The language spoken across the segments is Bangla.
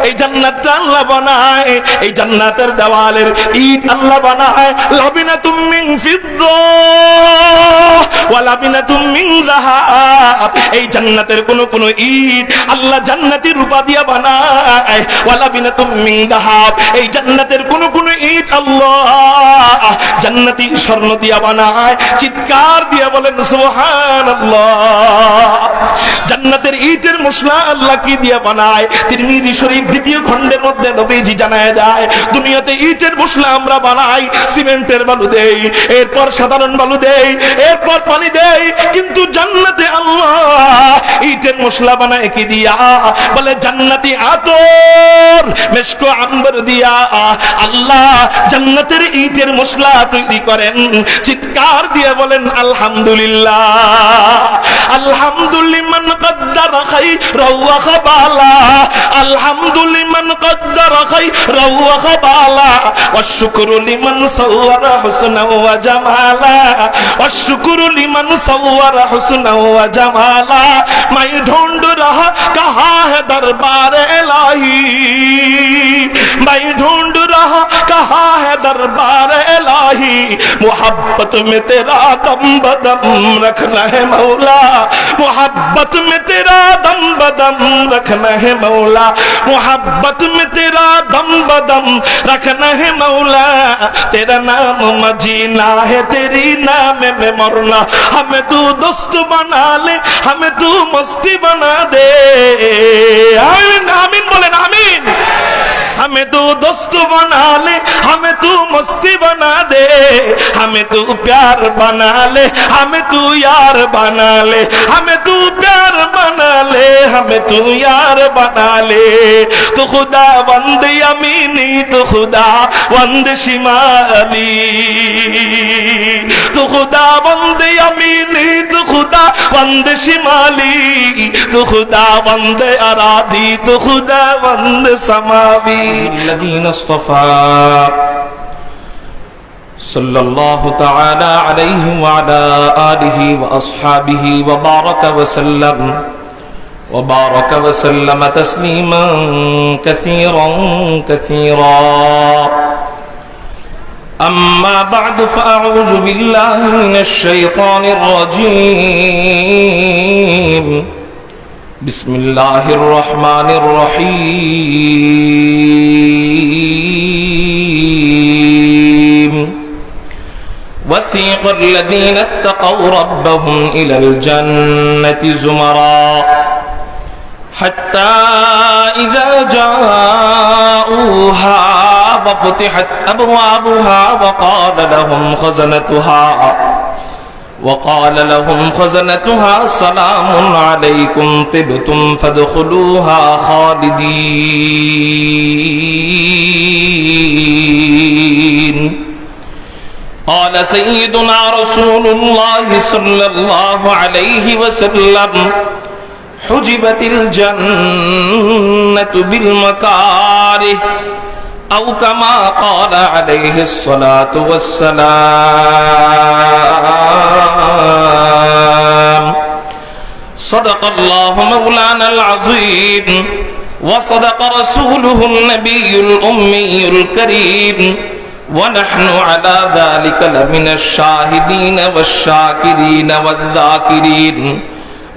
এই জান্নাতটা আল্লাহ বানায়, এই জান্নাতের দেওয়ালের ইট আল্লাহ বানায় লাবিনাতুম মিন ফিদ্দা ওয়া লাবিনাতুম মিন যাহাব। এই জান্নাতের কোন কোন ইট আল্লাহ জান্নাতি রূপা দিয়া বানায়, ওয়া লাবিনাতুম মিন যাহাব। এই জান্নাতের কোন কোন ইট আল্লাহ জান্নাতি স্বর্ণ দিয়া বানায়। চিৎকার দিয়া বলেন সুবহানাল্লাহ। জান্নাতের ইটের মশলা আল্লাহ কি দিয়া বানায়? তিরমিজি শরীফ দ্বিতীয় খণ্ডের মধ্যে নবীজি জানায় যায়, দুনিয়াতে ইটের মশলা আমরা বানাই, সিমেন্টের বালু দেই, এরপর সাধারণ বালু দেই, এরপর পানি দেই, কিন্তু জান্নাতে আল্লাহ ইটের মশলা বানায় কি দিয়া? বলে জান্নাতি আতর মেশক আম্বর দিয়া আল্লাহ জান্নাতের ইটের মশলা তৈরি করেন। চিৎকার দিয়ে বলেন আলহামদুলিল্লাহ। আলহামদুলিমান কদ্দারা খাইরা ওয়া খাবালা, আলহামদুলিমান কদ্দারা খাইরা ওয়া খাবালা, ওয়াশ শুকরু লিমান সাওয়ারা হুসনা ওয়া জামালা, ওয়াশ শুকরু লিমান সাওয়ারা হুসনা ওয়া জামালা। मैं ढूंढ रहा कहाँ है दरबार इलाही, मैं ढूंढ रहा कहाँ है दरबार इलाही, मोहब्बत में तेरा दम बदम रखना है मौला, मोहब्बत में तेरा दम बदम रखना है मौला, मोहब्बत में तेरा दम बदम रखना है मौला। तेरा नाम मजीना है, तेरी नाम में मरना, हमें तू दोस्त बना ले, हमें तू मस्ती बना दे। आमीन आमीन बोलेन आमीन। हमें तू दोस्त बना ले, हमें तू मस्ती बना दे, हमें तू प्यार बना ले, हमें तू यार बना ले, हमें तू प्यार बना ले, हमें तू यार बना ले। तो खुदा बंद यमीनी, तो खुदा बंद शिमाली, तो खुदा बंद यमीनी, तो खुदा बंद शिमाली, तो खुदा बंद अरादी, तो खुदा बंद समावी। الذين اصطفى صلى الله تعالى عليه وعلى آله وأصحابه وبارك وسلم تسليما كثيرا كثيرا. أما بعد فأعوذ بالله من الشيطان الرجيم. بسم الله الرحمن الرحيم. وسيق الذين اتقوا ربهم إلى الجنة زمرا حتى إذا جاءوها وفتحت أبوابها وقال لهم خزنتها سلام عليكم طبتم فادخلوها خالدين. قال سيدنا رسول الله صلى الله عليه وسلم حجبت الجنة بالمكاره أو كما قال عليه الصلاة والسلام. صدق الله مولانا العظيم وصدق رسوله النبي الأمي الكريم ونحن على ذلك لمن الشاهدين والشاكرين والذاكرين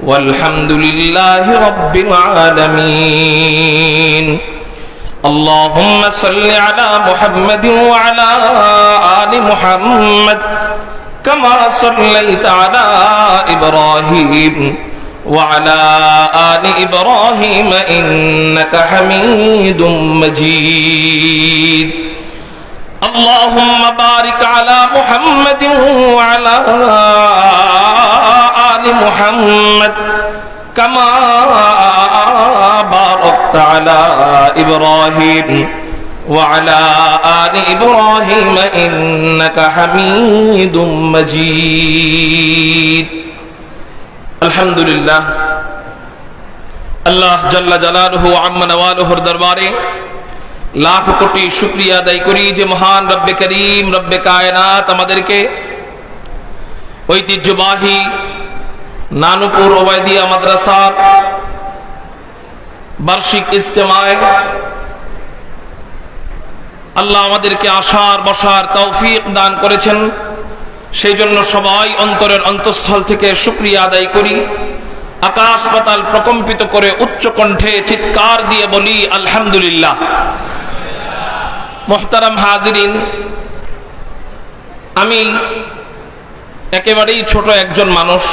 والحمد لله رب العالمين. اللهم صل على محمد وعلى آل محمد كما صليت على إبراهيم وعلى آل إبراهيم إنك حميد مجيد. اللهم بارك على محمد وعلى آل محمد كما باركت على إبراهيم وعلى آل إبراهيم إنك حميد مجيد. الحمد لله. আল্লাহ জাল্লা জালালুহু আম্মা নওয়ালুহুর দরবারে লাখ কোটি শুকরিয়া আদায় করি যে মহান রব্বে করিম রব্বে কায়নাত আমাদেরকে ঐতিহ্যবাহী নানুপুর ওবায়দিয়া মাদ্রাসার বার্ষিক ইজতেমায় আল্লাহ আমাদেরকে আসার বসার তৌফিক দান করেছেন, সেই জন্য সবাই অন্তরের অন্তঃস্থল থেকে শুকরিয়া আদায় করি। আকাশ পাতাল প্রকম্পিত করে উচ্চ কণ্ঠে চিৎকার দিয়ে বলি আলহামদুলিল্লাহ। মুহতারাম হাজিরিন, আমি একেবারেই ছোট একজন মানুষ।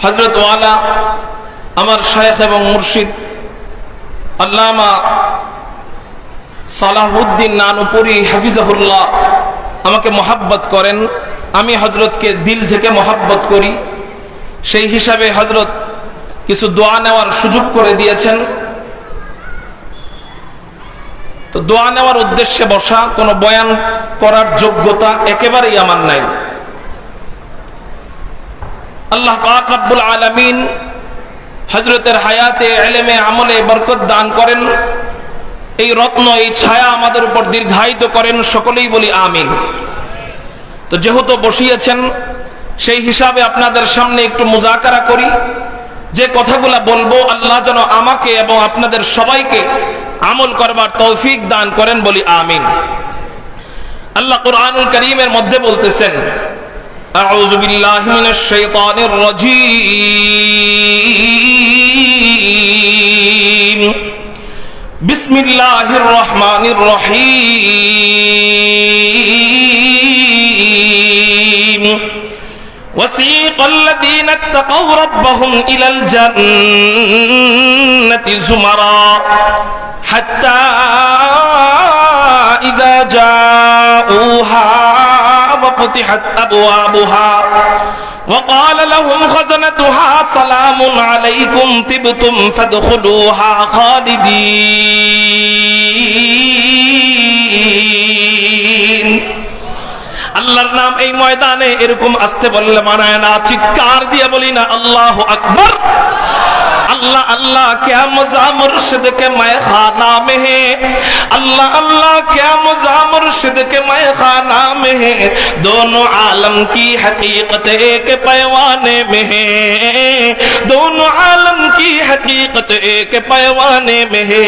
হযরত ওয়ালা আমার শায়েখ এবং মুর্শিদ আল্লামা সালাহুদ্দিন নানুপুরি হাফিজাহুল্লাহ আমাকে মহাব্বত করেন, আমি হযরতকে দিল থেকে মহাব্বত করি। সেই হিসাবে হযরত কিছু দোয়া নেওয়ার সুযোগ করে দিয়েছেন। তো দোয়া নেওয়ার উদ্দেশ্যে বসা, কোনো বয়ান করার যোগ্যতা একেবারেই আমার নাই। আল্লাহ পাক রব্বুল আলামিন হযরতের হায়াতে ইলমে আমলে বরকত দান করেন, এই রত্ন এই ছায়া আমাদের উপর দীর্ঘায়িত করেন, সকলেই বলি আমিন। তো যেহেতু বসিয়েছেন, সেই হিসাবে আপনাদের সামনে একটু মুজাকারা করি। যে কথাগুলা বলবো আল্লাহ যেন আমাকে এবং আপনাদের সবাইকে আমল করবার তৌফিক দান করেন, বলি আমিন। আল্লাহ কুরআনুল কারীমের মধ্যে বলতেছেন, আউযু বিল্লাহি মিনাশ শাইতানির রাজীম, বিসমিল্লাহির রহমানির রহিম। وسيق الذين اتقوا ربهم إلى الجنة زمرا حتى إذا جاءوها وفتحت أبوابها وقال لهم خزنتها سلام عليكم طبتم فادخلوها خالدين। আল্লাহর নাম এই ময়দানে এরকম আসতে বললে মানায় না, চিৎকার দিয়ে বলি না আল্লাহু আকবার। अल्लाह अल्लाह क्या मज़ा मुर्शिद के मैं खाना में है, अल्लाह अल्लाह क्या मज़ा मुर्शिद के मैं खाना में है, दोनों आलम की हकीकत एक पैवाने में है, दोनों आलम की हकीकत एक पैवाने में है।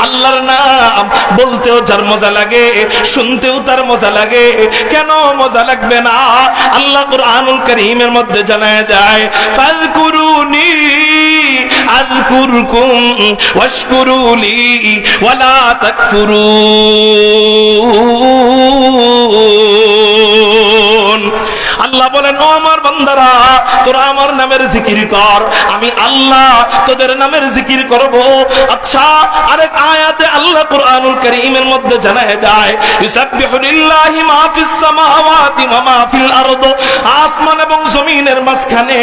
अल्लाहर नाम बोलतेও যার মজা লাগে, শুনতেও তার মজা লাগে, কেন মজা লাগবে না? আল্লাহ কুরআনুল কারীমের মধ্যে জানায় দেয়, ফাযকুরুনি আযকুরকুম ওয়াশকুরুলি ওয়ালা তাকফুরুন। আল্লাহ বলেন, ও আমার বান্দারা, তোরা আমার নামের জিকির কর, আমি আল্লাহ তোদের নামের জিকির করব। আচ্ছা, আরেক আয়াতে আল্লাহ কুরআনুল কারীমের মধ্যে জানায় দেয়, ইউসাব্বিহু লিল্লাহি মা ফিস সামাওয়াতি ওয়া মা ফিল আরদ, আসমান এবং জমিনের মাঝখানে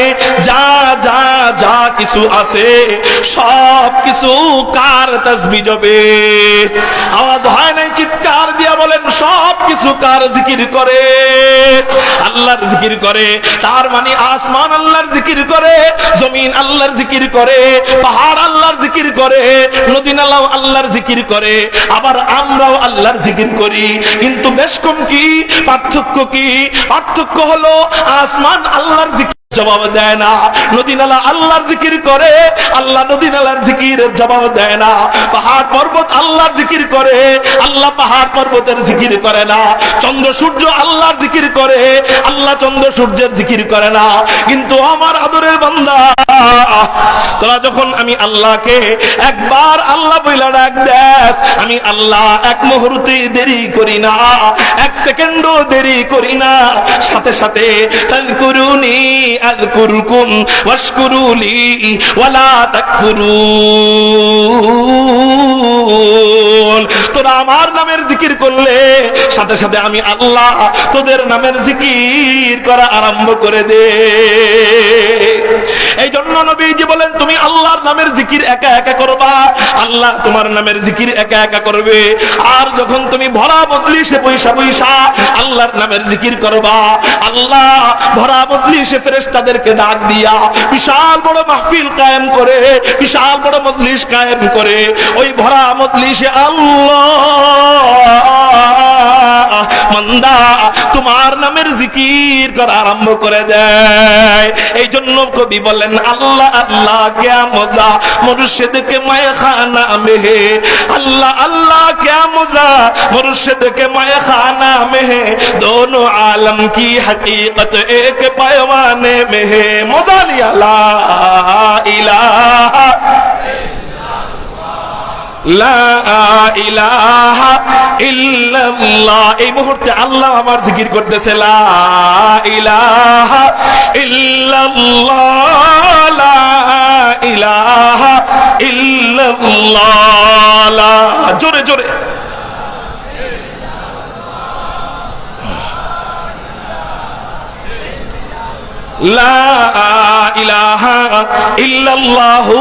যা যা যা কিছু আছে সব কিছু কার তাসবিহ জবে। আওয়াজ হয় নাই? চিৎকার দিয়া বলেন, সব কিছু কার জিকির করে? আল্লাহর জিকির করে। তার মানে আসমান আল্লাহর জিকির করে, জমিন আল্লাহর জিকির করে, পাহাড় আল্লাহর জিকির করে, নদী নালাও আল্লাহর জিকির করে, আবার আমরাও আল্লাহর জিকির করি। কিন্তু বেশ কম কি পার্থক্য? কি পার্থক্য? হলো আসমান আল্লাহর জিকির জবাব দেয় না, নদী নালা আল্লাহর জিকির করে, আল্লাহ নদী নালার জিকিরের জবাব দেয় না। পাহাড় পর্বত আল্লাহর জিকির করে, আল্লাহ পাহাড় পর্বতের জিকির করে না। চন্দ্র সূর্য আল্লাহর জিকির করে, আল্লাহ চন্দ্র সূর্যের জিকির করে না। কিন্তু আমার আদরের বান্দা, তোরা যখন আমি আল্লাহকে একবার আল্লাহ বইলা ডাক দেস, আমি আল্লাহ এক মুহূর্তে দেরি করি না, এক সেকেন্ডও দেরি করি না, সাথে সাথে ফাযকুরুনি আযকুরকুম ওয়াশকুরুলি ওয়ালা তাকফুরুন। তোরা আমার নামের জিকির করলে সাথে সাথে আমি আল্লাহ তোদের নামের জিকির করা আরম্ভ করে দে। এই জন্য নবীজি বলেন, তুমি আল্লাহর নামের জিকির একা একা করবা, আল্লাহ তোমার নামের জিকির একা একা করবে। আর যখন তুমি ভরা মজলিসে পয়সা পয়সা আল্লাহর নামের জিকির করবা, আল্লাহ ভরা মজলিসে ফেরেশতাদেরকে ডাক দিয়া বিশাল বড় মাহফিল কায়েম করে, বিশাল বড় মজলিস কায়েম করে, ওই ভরা মজলিসে আল্লাহ বান্দা তোমার নামের জিকির করা আরম্ভ করে দেয়। এই জন্য কবি বলেন আল্লাহ আল্লাহ क्या मजा मुर्शिद के मैं खाना में है, अल्लाह अल्लाह क्या मजा मुर्शिद के मैं खाना में है, दोनों आलम की हकीकत एक पैमाने में है। मजा लिया ला इलाहा লা ইলাহা ইল্লাল্লাহ। এই মুহূর্তে আল্লাহ আমার জিকির করতেছে লা ইলাহা ইল্লাল্লাহ লা ইলাহা ইল্লাল্লাহ। জোরে জোরে লা ইলাহা ইল্লাল্লাহু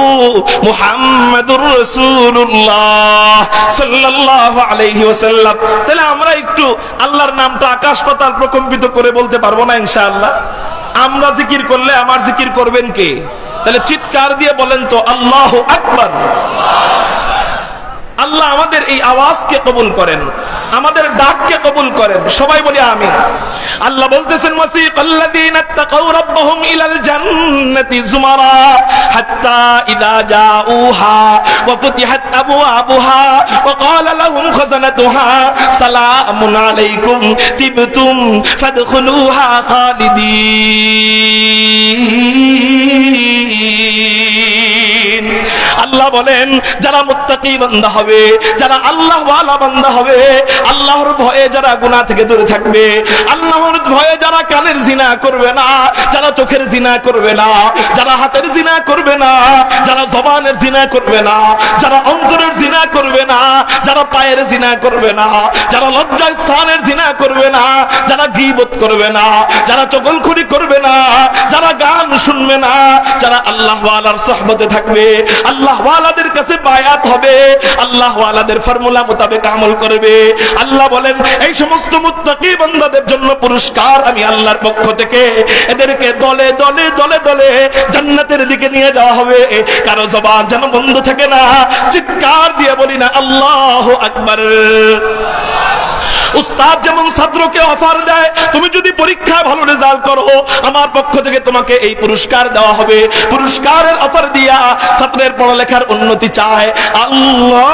মুহাম্মাদুর রাসূলুল্লাহ সাল্লাল্লাহু আলাইহি ওয়াসাল্লাম। তাহলে আমরা একটু আল্লাহর নামটা আকাশ পাতাল প্রকম্পিত করে বলতে পারবো না ইনশাআল্লাহ? আমরা জিকির করলে আমার জিকির করবেন কে? তাহলে চিৎকার দিয়ে বলেন তো আল্লাহু আকবার। আল্লাহ আমাদের এই আওয়াজকে কবুল করেন, আমাদের ডাককে কবুল করেন। সবাই বলি আমিন। আল্লাহ বলতেছেন ওয়াসিকাল্লাযীনা তাকাউ রাব্বাহুম ইলাল জান্নাতি যুমারা হাত্তা ইযা জাউহা ওয়া ফুতিহাত আবওয়াবুহা ওয়া ক্বালা লাহুম খাযানাতুহা সালামুন আলাইকুম তিবতুম ফাদখুলুহা খালিদিন। আল্লাহ বলেন যারা মুত্তাকি বান্দা হবে, যারা আল্লাহ ওয়ালা বান্দা হবে, আল্লাহর ভয়ে যারা গুনাহ থেকে দূরে থাকবে, আল্লাহর ভয়ে যারা কানের জিনা করবে না, যারা চোখের জিনা করবে না, যারা হাতের জিনা করবে না, যারা জবানের জিনা করবে না, যারা অন্তরের জিনা করবে না, যারা পায়ের জিনা করবে না, যারা লজ্জা স্থানের জিনা করবে না, যারা গীবত করবে না, যারা চগলখড়ি করবে না, যারা গান শুনবে না, যারা আল্লাহ ওয়ালার সুহবতে থাকবে, আল্লাহ ওয়ালাদের কাছে বায়াত হবে, আল্লাহ ওয়ালাদের ফর্মুলা মোতাবেক আমল করবে। আল্লাহ বলেন এই সমস্ত মুত্তাকি বান্দাদের জন্য পুরস্কার আমি আল্লাহর পক্ষ থেকে এদেরকে দলে দলে দলে দলে জান্নাতের দিকে নিয়ে যাওয়া হবে। কারো জবান যেন বন্ধ থাকে না, চিৎকার দিয়ে বলি না আল্লাহু আকবার। উস্তাদ যেমন ছাত্রকে অফার দেয়, তুমি যদি পরীক্ষায় ভালো রেজাল্ট করো আমার পক্ষ থেকে তোমাকে এই পুরস্কার দেওয়া হবে, পুরস্কারের অফার দিয়া ছাত্রের পড়ালেখার উন্নতি চায় আল্লাহ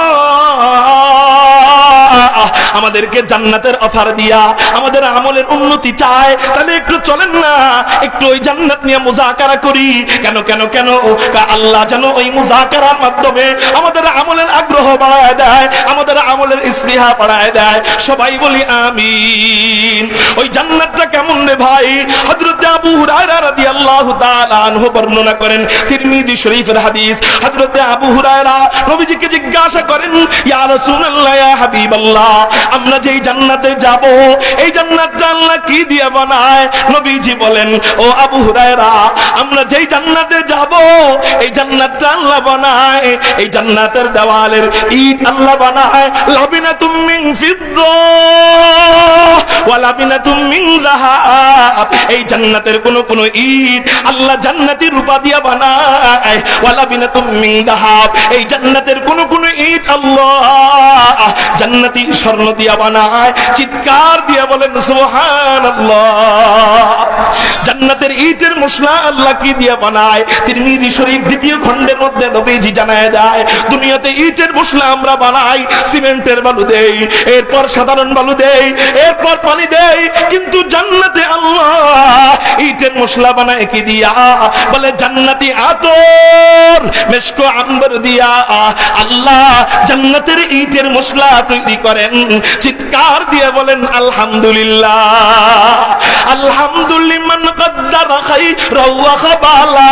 আমাদেরকে জান্নাতের অফার দিয়া আমাদের আমলের উন্নতি চায়। তাহলে একটু চলেন না, একটু ওই জান্নাত নিয়ে মুযাকারা করি। কেন কেন কেন? আল্লাহ যেন ওই মুযাকারার মাধ্যমে আমাদের আমলের আগ্রহ বাড়ায় দেয়, আমাদের আমলের স্পৃহা বাড়ায় দেয়। সবাই বলি আমিন। ওই জান্নাতটা কেমন রে ভাই? হযরত আবু হুরায়রা রাদিয়াল্লাহু তাআলা আনহু বর্ণনা করেন, তিরমিজি শরীফের হাদিস। হযরত আবু হুরায়রা নবীজিকে জিজ্ঞাসা করেন, ইয়া রাসূলুল্লাহ, ইয়া হাবিবাল্লাহ, আমরা যেই জান্নাতে যাব এই জান্নাতটা আল্লাহ কি দিয়ে বানায়? নবীজি বলেন, ও আবু হুরায়রা, আমরা যেই জান্নাতে যাব এই জান্নাতটা আল্লাহ বানায়, এই জান্নাতের দেওয়ালের ইট আল্লাহ বানায় লাবিনাতুম মিন ফিদ্দা ওয়া লাবিনাতুম মিন যাহাব। এই জান্নাতের কোন কোন ইট আল্লাহ জান্নাতি রূপা দিয়া বানায়, ওয়া লাবিনাতুম মিন যাহাব। এই জান্নাতের কোন কোন ইট আল্লাহ জান্নাতি স্বর্ণ দিয়া বানায়। চিৎকার দিয়ে বলেন সুবহানাল্লাহ। জান্নাতের ইটের মশলা আল্লাহ কি দিয়ে বানায়? তিরমিজি শরীফ দ্বিতীয় খণ্ডের মধ্যে নবীজি জানায় দেয়, দুনিয়াতে ইটের মশলা আমরা বানাই, সিমেন্টের বালু দেই, এরপর সাধারণ বালু দেই, এরপর পানি দেই, কিন্তু জান্নাতে আল্লাহ ইটের মশলা বানায় কি দিয়া? বলে জান্নাতি আতর মেশকো আম্বর দিয়া আল্লাহ জান্নাতের ইটের মশলা তৈরি করেন। চিৎকার দিয়ে বলেন আলহামদুলিল্লাহ। আলহামদুলিমান কদ্দারা খাইরাও ওয়া খাবালা,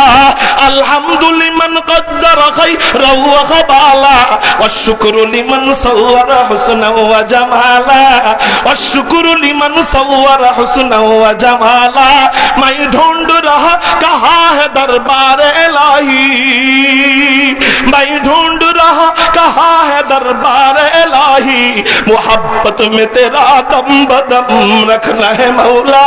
আলহামদুলিমান কদ্দারা খাইরাও ওয়া খাবালা, ওয়াশ শুকরু লিমান সাওয়ারা হুসনাও ওয়া জামালা, ওয়াশ শুকরু লিমান সাওয়ারা হুসনাও ওয়া জামালা। मैं ढूंढ रहा कहाँ है दरबार इलाही, मैं ढूंढ रहा कहाँ है दरबार इलाही। नहीं, मोहब्बत में तेरा दम बदम रखना है मौला,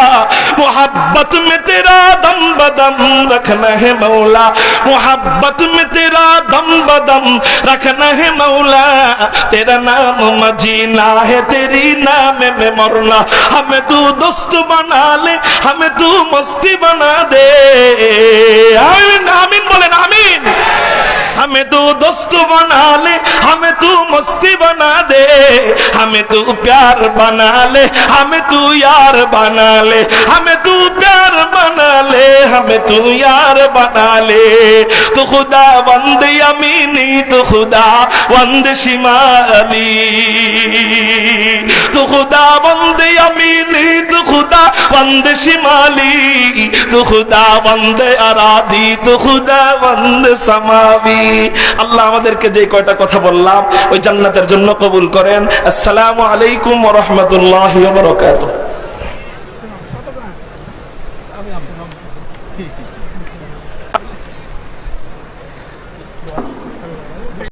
मोहब्बत में तेरा दम बदम रखना है मौला, मोहब्बत में तेरा दम बदम रखना है मौला। तेरा नाम मजीना है, तेरी नाम में मरना, हमें तू दोस्त बना ले, हमें तू मस्ती बना दे। आमीन आमीन बोलेन आमीन। हमें तू दोस्त बना ले, हमें तू मस्ती बना दे, हमें तू प्यार बना ले, हमें तू यार बना ले, हमें तू प्यार बना ले, हमें तू यार बना ले। तू खुदा वंद यमीनी, तू खुदा वंद शिमाली, तू खुदा वंद यमीनी, तू खुदा वंद शिमाली, तू खुदा वंद अरादी, तू खुदा वंद समावी। আল্লাহ আমাদেরকে যে কয়টা কথা বললাম ওই জান্নাতের জন্য কবুল করেন। আসসালামু আলাইকুম ওয়া রাহমাতুল্লাহি ওয়া বারাকাতুহু।